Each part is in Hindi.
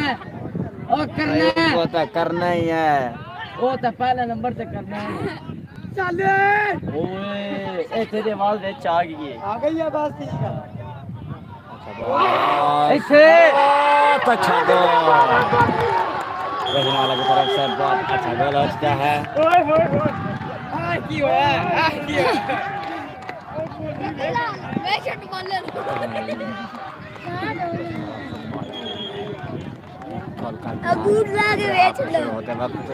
ओ करना है, वो तो करना ही है, वो तो पहला नंबर से करना है। चल ओए ए तेरी आवाज विच आ गई है, आ गई है बस ठीक है। ऐसे बहुत अच्छा गोल रहने वाला की तरफ से बहुत अच्छा गोल हो चुका है। ओए होए होए आ की होया मैं शॉट मार ले गोल का अगूर लागे बेच लो होते वक्त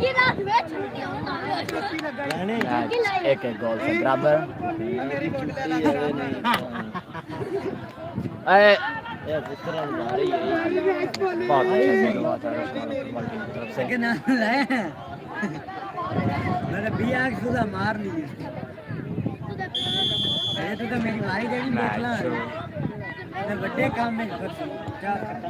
ये रात बेच नहीं होना मैच एक एक गोल से बराबर। यार जितना जा रही है बहुत अच्छा गोल हुआ था फुटबॉल टीम की तरफ से। मैंने बिया सुधा मार ली है तो मेरी भाई देवी देखला मैच शुरू मैं बड़े काम में कर क्या करता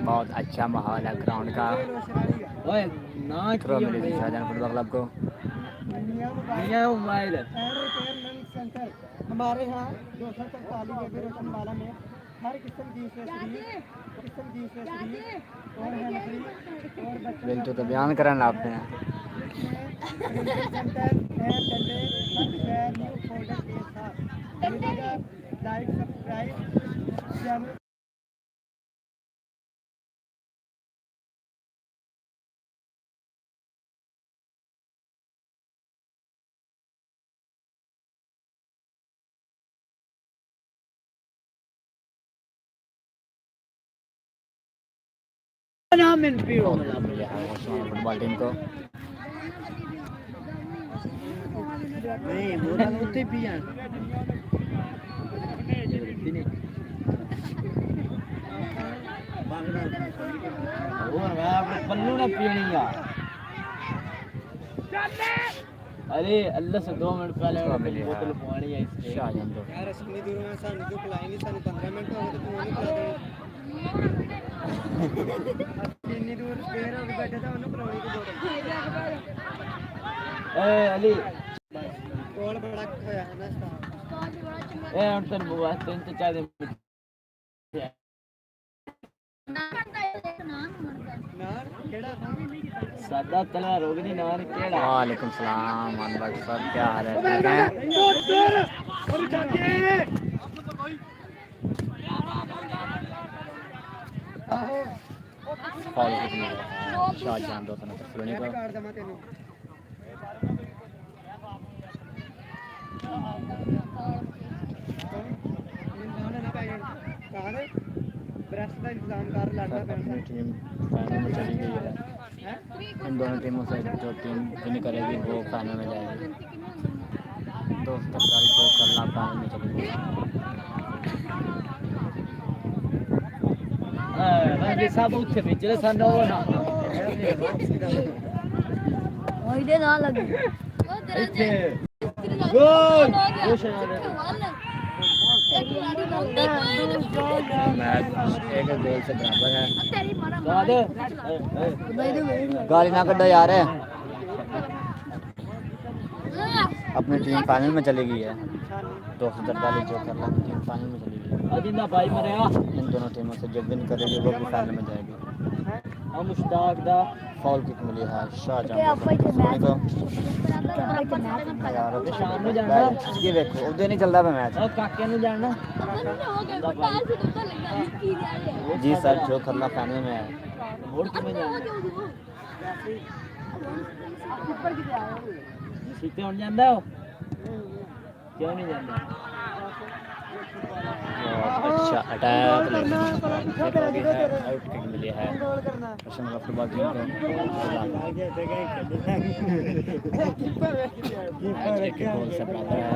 बहुत अच्छा माहौल है ग्राउंड का। थ्रो मिली थी शाहजहां फुटबॉल क्लब को। हमारे यहाँ 243 बेबी रोशनवाला में हर किस्म की और हेल्थी और बिल तो बयान करना आपने लाइक सब्सक्राइब नाम इन पीरो फुटबॉल टीम को। नहीं मोरा होते पिया और मैं अपने पल्लू ना पीनी यार। अरे अल्लाह से 2 मिनट पहले मिली बोतल पानी है इसके शाहजहां को। यार इतनी दूर में सानू तो पिलाई नहीं सानू 15 मिनट हो गए तो नहीं पिला दे इतनी दूर देर हो गई बैठे था उन्होंने पिलाई की बोतल ए अली कोल बड़ा खोया है ना ए हम तो बुआ 3-4 दिन सादा तला रोगनी नार केड़ा। वालेकुम सलाम अनवर साहब, क्या हाल है? ठीक हैं? फॉल कितनी है शाहजहां दो तरफ खिलाने को। ब्रेस्ट का इंतजाम कर लड़ना अपनी टीम फाइनल में चली गई है। इन दोनों टीमों से जो टीम विन करेगी वो फाइनल में जाएगी। दोस्त जो करना फाइनल में चली गई। ये सब उठे पिछले सन हो ना ओइदे ना लगे इथे गोल मैच एक गोल से बराबर है। गाली ना कड्डो यार। अपनी टीम फाइनल में चली गई है। 243 जो कर रहा टीम फाइनल में चली गई है। अजिंदा भाई मरेगा इन दोनों टीमों से जो विन करेगी वो भी फाइनल में जाएगी। हम मुश्ताक दा फॉल किक मिली है शाहजहां को। यार शाम में जाना ये देखो उधर नहीं चलता है मैच। और काके ने जाना जी सर जो करना फाइनल में है। वोट में जाना सीते उड़ जांदा हो क्यों नहीं जांदा। अच्छा अटैक आउट किक मिली है फुटबॉल टीम को। गोल से बराबर है।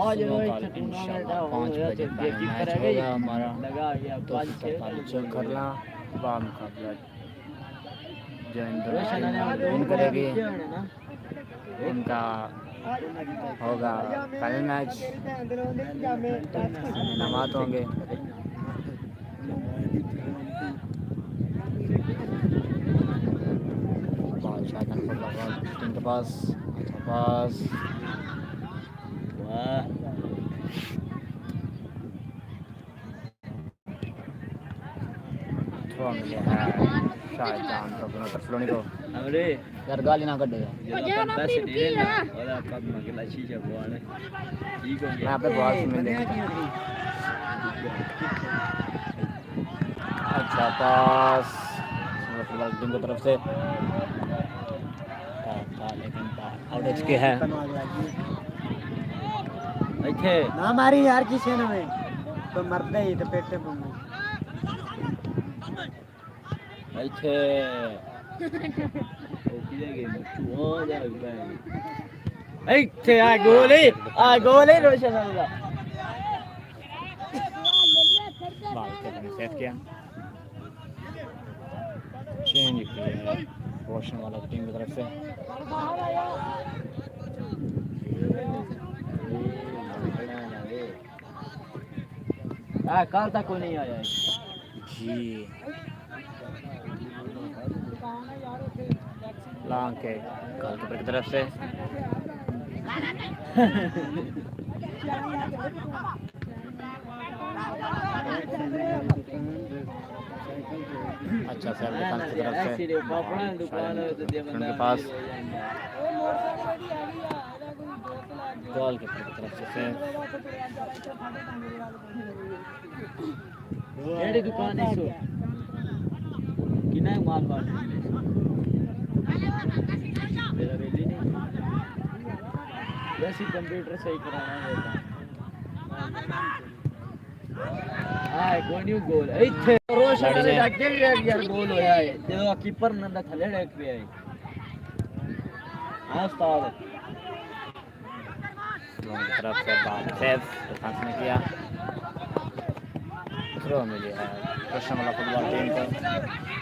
आज इंशाल्लाह 5 बजे मैच होगा हमारा। 243 जो करना बा मुकाबला जो इन दोनों विन करेगी उनका होगा फाइनल मैच। इनामात होंगे टीम के पास पास वाह थ्रो मिले है शाहजान को दोनों तरफ लोनी को हमरे यार गाली ना कटे जो अपन पैसे दे देना और आपका मगला शीशा बुआने ठीक हो मैं गया पे बॉल मिले अच्छा पास मतलब टीम की तरफ से लेकिन आउट एज के है इथे ना मारी यार किसी ने में तो मरते ही तो पेटे पे इथे ओ किले गेम चुआ जा गया इथे आ गोली रोशन वाला बॉल के मैंने सेव किया चेंज किया रोशन वाला टीम की तरफ से कल तक कोई नहीं आया जी लॉन्ग के गोलकीपर की तरफ से अच्छा सर डिफेंस की तरफ से उनके पास गोलकीपर की तरफ से केड़ी दुकान है सो किना माल बांट मेरा बेली नहीं वैसे कंप्यूटर सही कराना है हां कोई नहीं गोल इथे रोशन ने अगे यार गोल होया है जो कीपर ने थले डेक पे है हां उस्ताद दोनों की तरफ से बॉल सेव डिफेंस ने किया थ्रो मिली है रोशन वाला फुटबॉल टीम को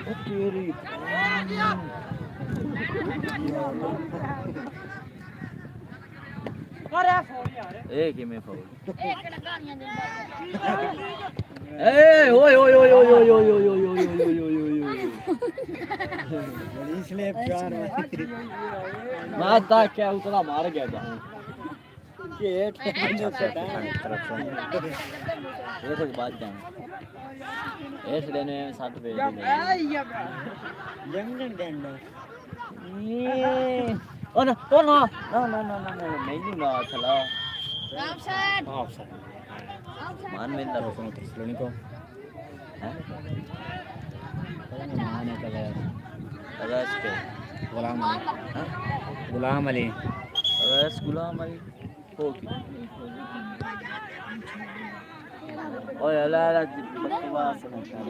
ओ तेरी अरे फोन यार एक ही में फाउल एक गालियां दे ए ओए ओए ओए ओए ओए ओए ओए ओए इसलिए प्यार माता क्या उतना मार गया था ये तरफ से ये तो बात जान इस लेने में 60 पे यंगन गंडा ओ ना नहीं ना चला ऑफसाइड मान में ना रोशन की स्लोनी को हैं माने का है रस के गुलाम अली रस गुलाम अली ओके ओए ला बकवास मत कर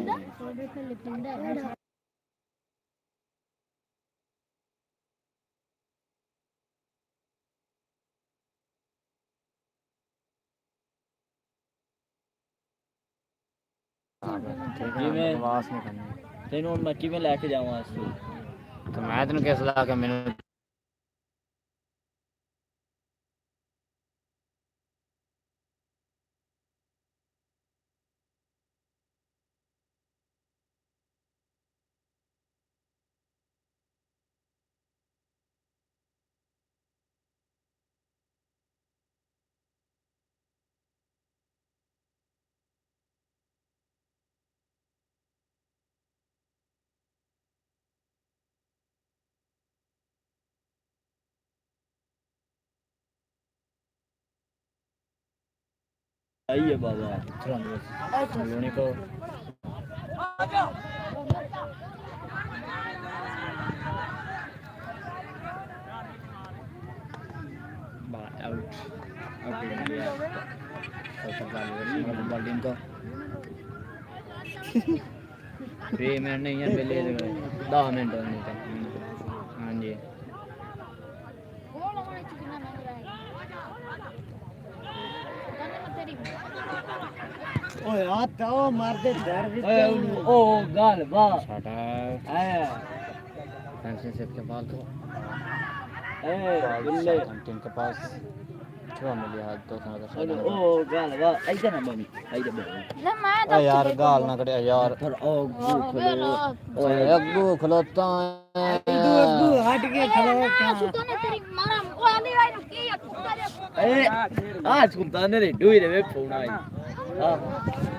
जिमें आवाज नहीं करनी तेनों मैं किवें लेके जावां अस तो मैं तेन किस ला के मैंने आइए बाबा लोनी को आउट फुटबॉल टीम को 3 मिनट नहीं है पहले 10 मिनट होने तक हाँ जी ओए आ तो मार दे डर भी ओ गाल वाह छाटा है फैंसी सेट के बाल को ए बिल्ले टीम के पास थ्रो मिली है 2 ओ गाल वाह आइजा ना बनी आइजा बनी ओ यार गाल ना करे यार पर ओ गु खलो ओए अग्गू खलोता है अग्गू हट के खड़ो ए आज सुल्तान ने डुई रे वे फोन आई हां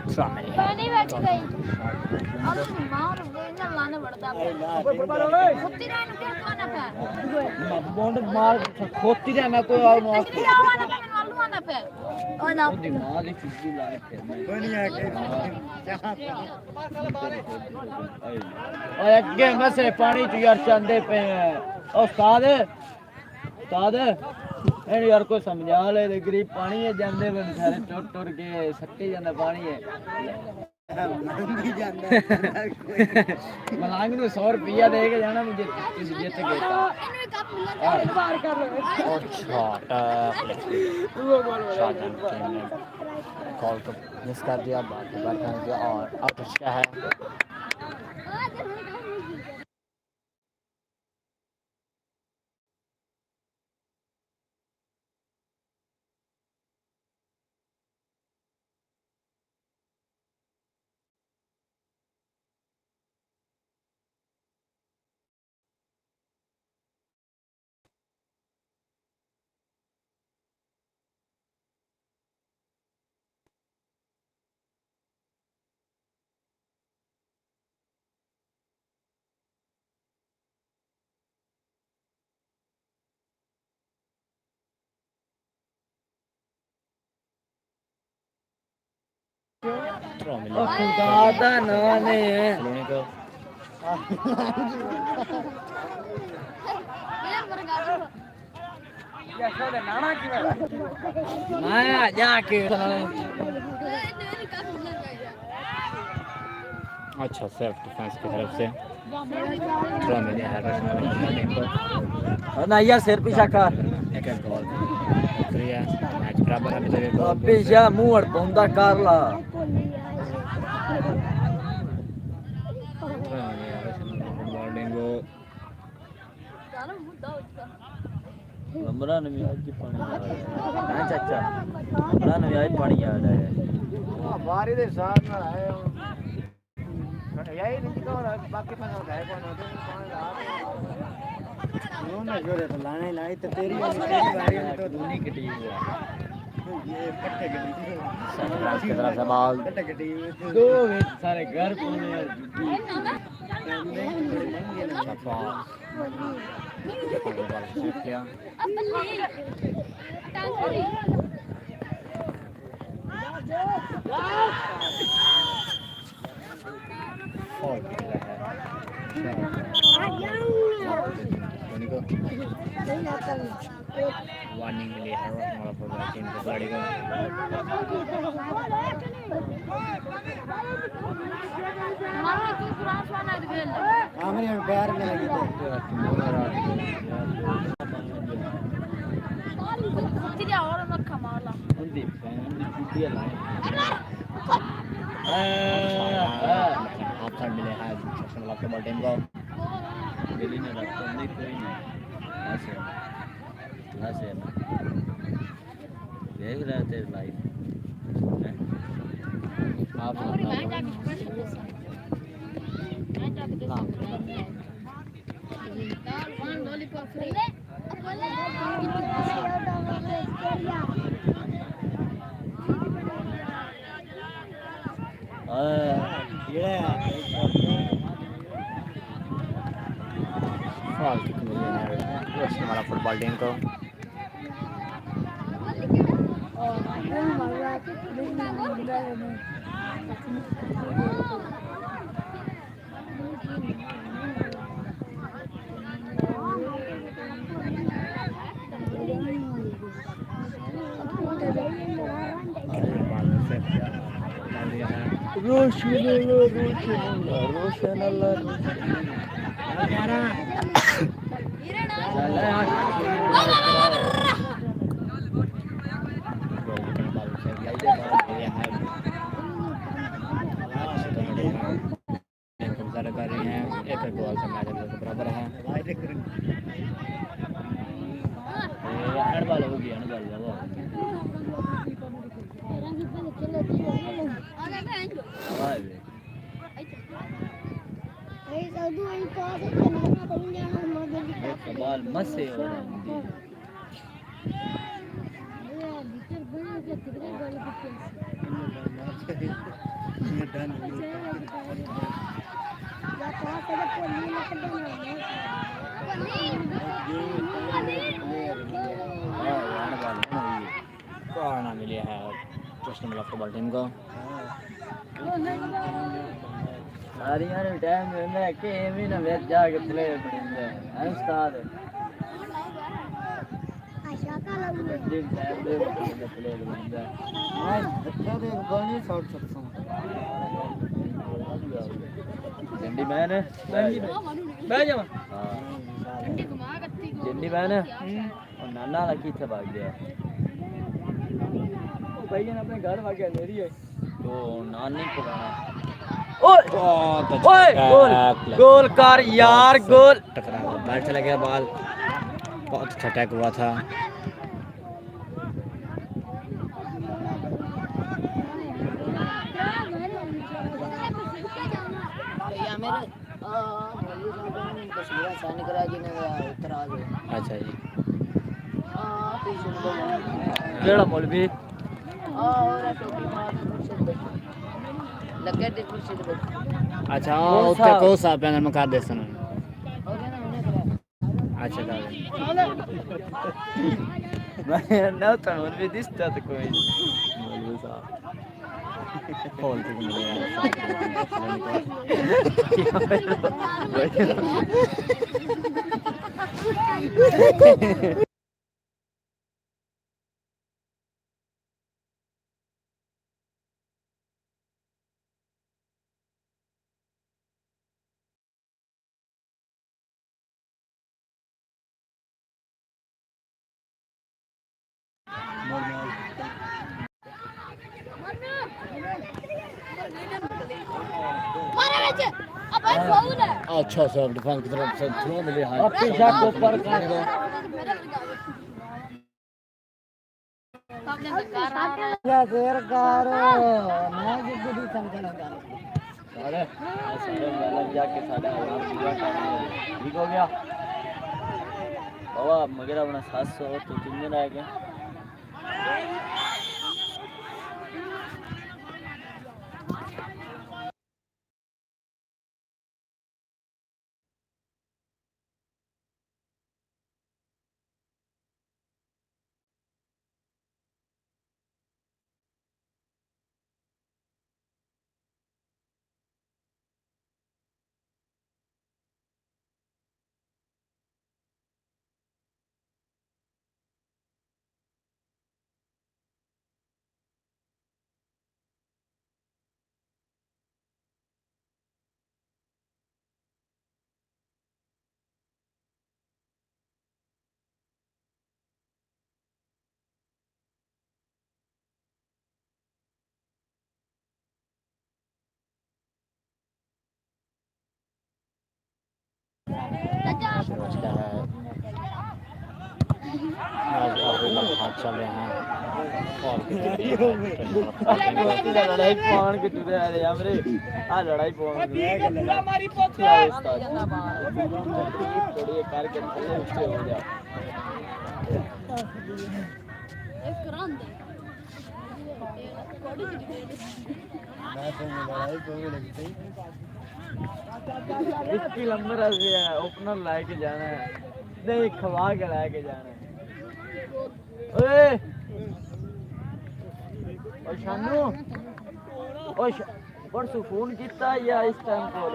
पानी बैठ गई और मार ना लाने पड़ता है कुत्ती ने क्या खाना था बॉन्ड मार खोती रे मैं कोई और नो मालूम ना पे और ना दिमाग की चीज लाए थे दुनिया के ओए अगे में से पानी तू यार चंदे पे हैं उस्ताद उस्ताद एन यार कोई समझा ले गरीब पानी है जांदे बन सारे टुट टुट के सट्टे जांदा पानी है मंगी जांदा मलांग नु 100 रुपया दे के जाना मुझे किसी जीत गए बाहर कर लो और शॉट कॉल को मिस कर दिया बार कर दिया और आउट है ओ खुदा ना ने खिलौने को मैं जाके अच्छा सेल्फ डिफेंस की तरफ से थ्रो मिले है रशमन को ना यार सिर पीछा कर एक गोल शुक्रिया मैच बराबर अभी तक गोल पीछा मुंह अड़ पौंदा कर ला बॉलिंग को इमरान भी आज पानी आ रहा है चाचा इमरान भी आज पानी आ रहा है बारी दे साथ में आए यही नहीं तो बाकी पैसा है कौन होते वो ना जोरे तो लाने लाई तो तेरी बारी में तो धोनी की टीम है ये कट्टे की सनराइज की तरफ से बॉल कट्टे की टीम दो सारे घर पूरे अच्छा बॉल शुक्रिया और धोनी को वार्निंग मिली है हमारा फुटबॉल टीम को खिलाड़ी को हमारे प्यार में लगी थी और मत कमाला उनकी छुट्टी है हाफ साइड मिले हैं सेक्शन वाला फुटबॉल टीम को दिल्ली ने रखा नहीं कोई नहीं ऐसे देख रहे थे लाइव आप हमारा फुटबॉल टीम को रोशन कर रही हैं एक गोल से मैच बराबर है अनबाल हो गया अनबाल बाल मसे हो रहे हैं कौन मिले है फुटबॉल टीम को सारियां ने टाइम देना कि एवी ना वेच जाके प्ले बनदे है उस्ताद दिन टाइम दे प्ले बनदे मैं अच्छा देख बनी 60 झंडी मैन बैठ जा हां झंडी मैन और नाना लकी थे भाग गया ओ भाई ने अपने घर भाग गया मेरी है तो नानी को ओए ओए गोल गोल कर यार गोल टकरा बाल चला गया बाल बहुत अच्छा अटैक हुआ था अच्छा जी केड़ा मौलवी अच्छा उत्ते को सा पैनल में कर दे सन अच्छा कर मैं ना तो मौलवी दिसता तो कोई मौलवी साहब खोल के मिले अच्छा सब डिफेंस की तरफ से थ्रो मिले हां पीछा को ऊपर कर शेर कर मैं जिद्दी समझना अरे सारे मैडम जाके साडा पूरा काम ठीक हो गया बाबा मगर अपना 700 तो कितने रह गए हाथ चल रहे हैं लड़ाई पान के तुरे आ रहे हमरे आ लड़ाई पान हमारी पोथी थोड़ी करके थल्ले ऊंचे हो जा एक करांदे मैं तो लड़ाई कोई लगती इसकी लंबर है ओपनर लेके जाना है नहीं खवा के लेके जाना है ओए ओ शानू ओ परसों फोन किया या इस टाइम कॉल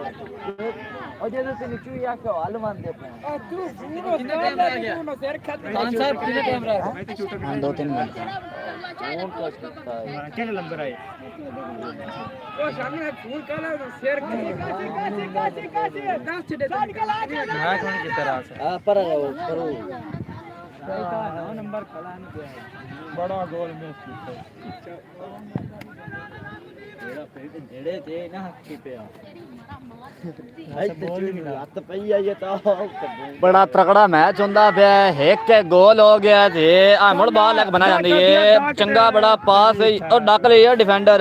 और जब तेन चूया के हल मानते पे तू कितना टाइम रह गया खान साहब कितना टाइम रह गया 2-3 मिनट फोन का कितना है क्या नंबर है ओ शानू फोन काला शेयर कर 10 छड़े मैं कौन की तरह से हां पर करो नंबर खड़ा नहीं बड़ा गोल मिस किया तेरा पेट जेड़े थे ना हक्की पे हत्थ पई आई ता बड़ा तगड़ा मैच हुंदा पिया एक गोल हो गया थे मुड़ बाल लग बना जांदी है चंगा बड़ा पास और डक लिया डिफेंडर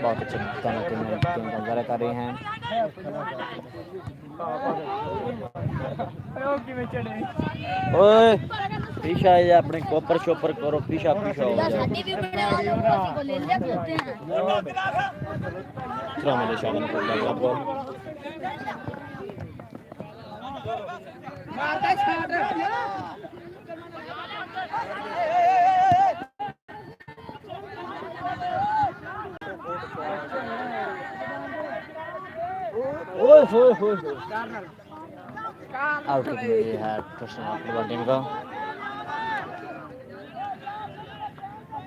बहुत अच्छा मैच दोनों टीम का इंतजार कर रही हैं। ओए पीछा है अपने कोपर शोपर करो पीछा पीछा हो जाओ। शादी भी बड़े वाले को ले लेते हैं। थ्रो में शामिल कर दिया आपको। मारता छाट ओए होए होए आउट किक मिली है क्रिस्टियानो फुटबॉल टीम को।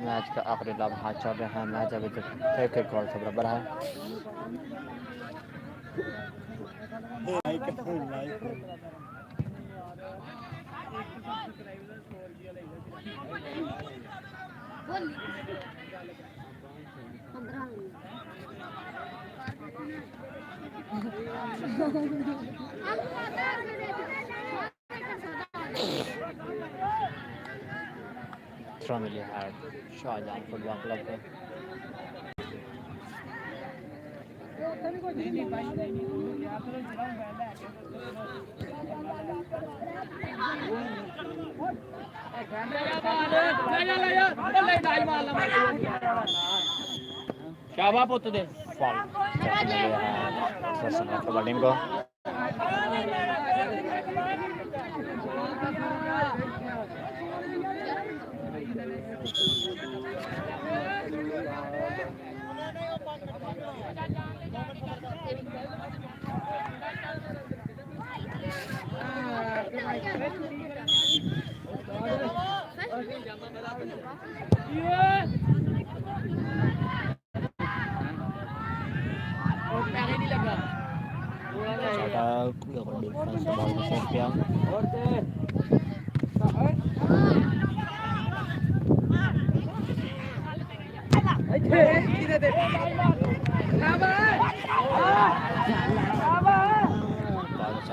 मैच का आखिरी लम्हा चल रहा है। मैच अभी तक एक गोल से बराबर है। बोल 15 थ्रो मिली है शाहजहां फुटबॉल क्लब को। शाबा पुत दे फॉल मिली है क्रिस्टियानो फुटबॉल टीम को।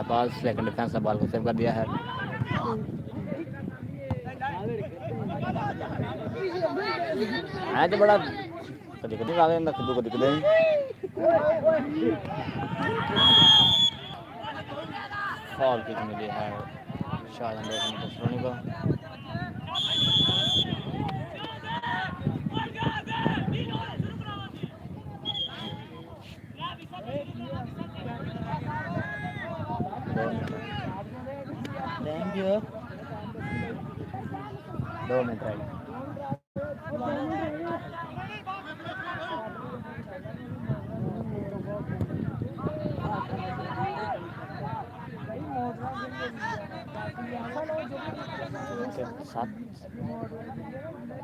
बॉल सेकंड डिफेंस ने बॉल को सेव कर दिया है। मैच बड़ा कभी कभी आ गया कद्दू कभी कभी फॉल किक मिली है शाहजहां को। थैंक यू 2 मिनट रह गए।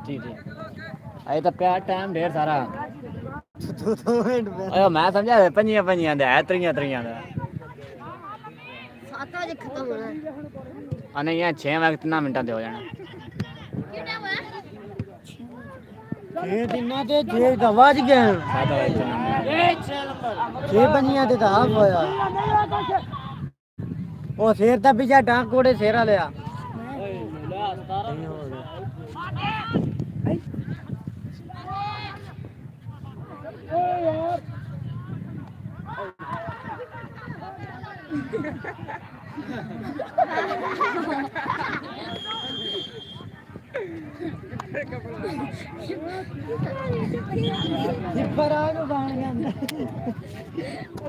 जी जी अरे तो प्यार टाइम ढेर सारा अरे मैं समझा पंजियां पंजियां दे त्रियां त्रियां दे 7 बजे खत्म होना है। और नहीं यार 6 वक्त कितना मिनटा दे हो जाना। कितना हुआ? 6 दिना ते 6 का वज गए 7 बजे 6 बनिया ते हाफ होया ओ शेर दा पीछा टांग कोड़े शेरा लिया ਪਰਾਂ ਬਾਣ ਜਾਂਦਾ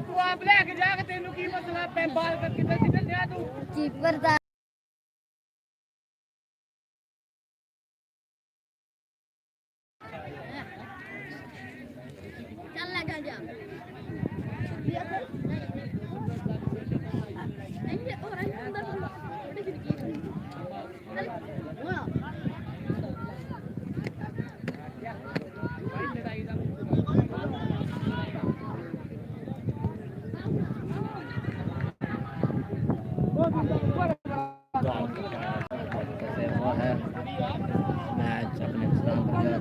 ਤੂੰ ਆਪ ਲੈ ਕੇ ਜਾ ਕੇ ਤੈਨੂੰ ਕੀ ਮਸਲਾ ਪੈ ਬਾਲ ਕਰ ਕਿੱਥੇ ਸਿੱਧੇ ਜਾ ਤੂੰ कीपर था चल लगा जा नहीं और अंदर थोड़ी खिड़की चल वाह मैच अपने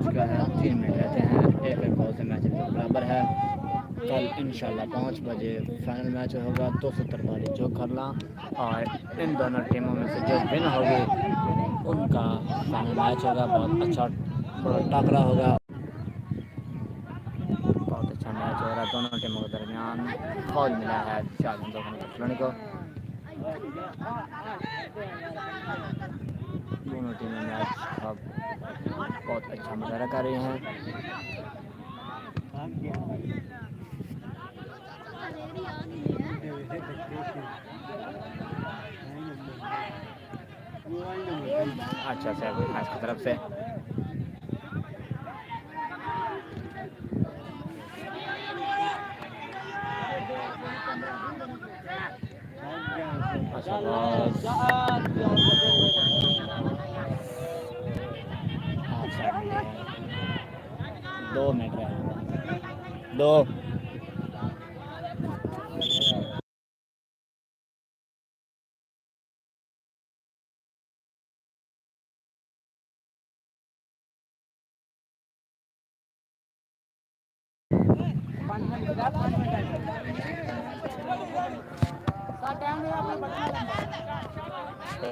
चुका है 3 मिनट रहते हैं। एक गोल से मैच बराबर है। कल इंशाल्लाह 5 बजे फाइनल मैच होगा 243 जो करना और इन दोनों टीमों में से जो विन होगी उनका फाइनल मैच होगा। बहुत अच्छा टकरा होगा। बहुत अच्छा मैच दोनों टीमों के दरमियान फाउल मिला है शाहजहां खिलाड़ी को। दोनों टीमें मैच का बहुत अच्छा मुजाहरा कर रही हैं। अच्छा से मैच की तरफ से अच्छा बॉस। अच्छा 2 मिनट रहे 2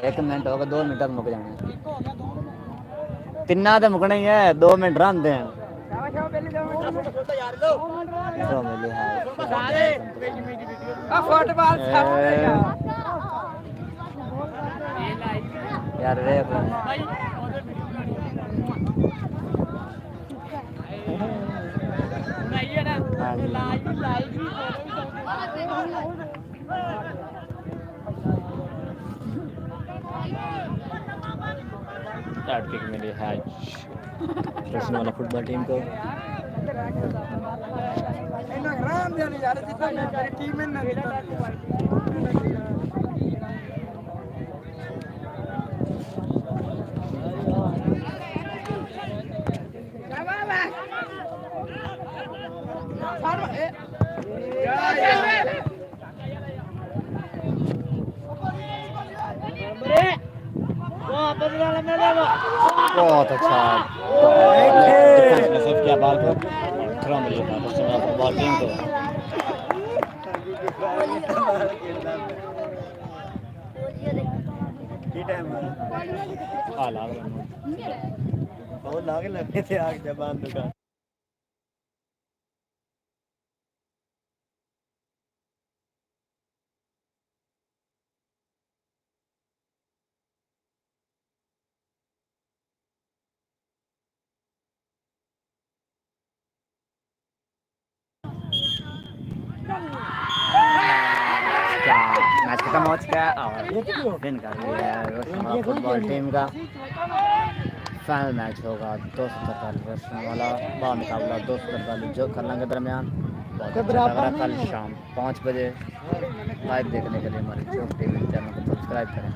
1 मिनट होगा 2 मिनट तक मुक जाने तिना तो मुकना ही है 2 मिनट रहांदे हैं यार देख लो पिक मिली है वाला फुटबॉल टीम को। बहुत अच्छा किया बाल को थ्रो मिली था फुटबॉल टीम को। लागे लगने थे आग जबान दुकान मैच खत्म हो चुका है और विन कर लिया है फुटबॉल टीम का। फाइनल मैच होगा 243 रन वाला मुकाबला 243 जो खरला के दरमियान। बहुत अच्छा लग रहा कल शाम 5 बजे लाइव देखने के लिए हमारे चौक टीवी चैनल को सब्सक्राइब करें।